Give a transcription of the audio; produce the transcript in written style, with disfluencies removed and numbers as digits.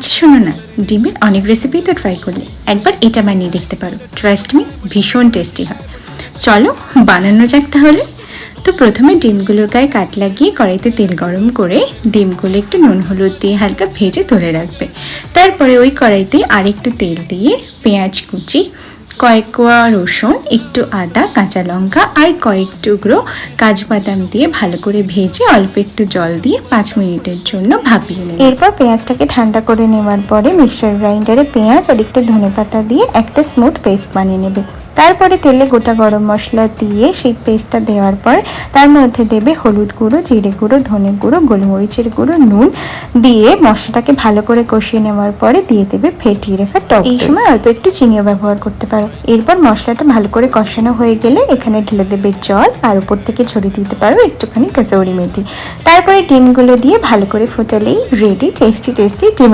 আচ্ছা শোনো না, ডিমের অনেক রেসিপি তো ট্রাই করলে, একবার এটা বানিয়ে দেখতে পারো। ট্রাস্ট মি, ভীষণ টেস্টি হয়। চলো বানানো যাক তাহলে। তো প্রথমে ডিমগুলোর গায়ে কাট লাগিয়ে কড়াইতে তেল গরম করে ডিমগুলো একটু নুন হলুদ দিয়ে হালকা ভেজে তুলে রাখবে। তারপরে ওই কড়াইতে আর একটু তেল দিয়ে পেঁয়াজ কুচি, কয়েক কোয়া রসুন, একটু আদা, কাঁচা লঙ্কা আর কয়েক টুকরো কাজু বাদাম দিয়ে ভালো করে ভেজে অল্প একটু জল দিয়ে 5 মিনিটের জন্য ভাপিয়ে নেবে। এরপর পেঁয়াজটাকে ঠান্ডা করে নেওয়ার পরে মিক্সার গ্রাইন্ডারে পেঁয়াজ আর একটু ধনেপাতা দিয়ে একটা স্মুথ পেস্ট বানিয়ে নেবে। তারপরে তেলে গোটা গরম মশলা দিয়ে সেই পেস্টটা দেওয়ার পর তার মধ্যে দেবে হলুদ গুঁড়ো, জিরে গুঁড়ো, ধনে গুঁড়ো, গোলমরিচের গুঁড়ো, নুন দিয়ে মশলাটাকে ভালো করে কষিয়ে নেওয়ার পরে দিয়ে দেবে ফেটিয়ে রাখা টক। এই সময় অল্প একটু চিনিও ব্যবহার করতে পারো। এরপর মশলাটা ভালো করে কষানো হয়ে গেলে এখানে ঢেলে দেবে জল আর উপর থেকে ছড়িয়ে দিতে পারো একটুখানি কাসুরি মেথি। তারপরে ডিমগুলো দিয়ে ভালো করে ফোটালেই রেডি টেস্টি ডিম।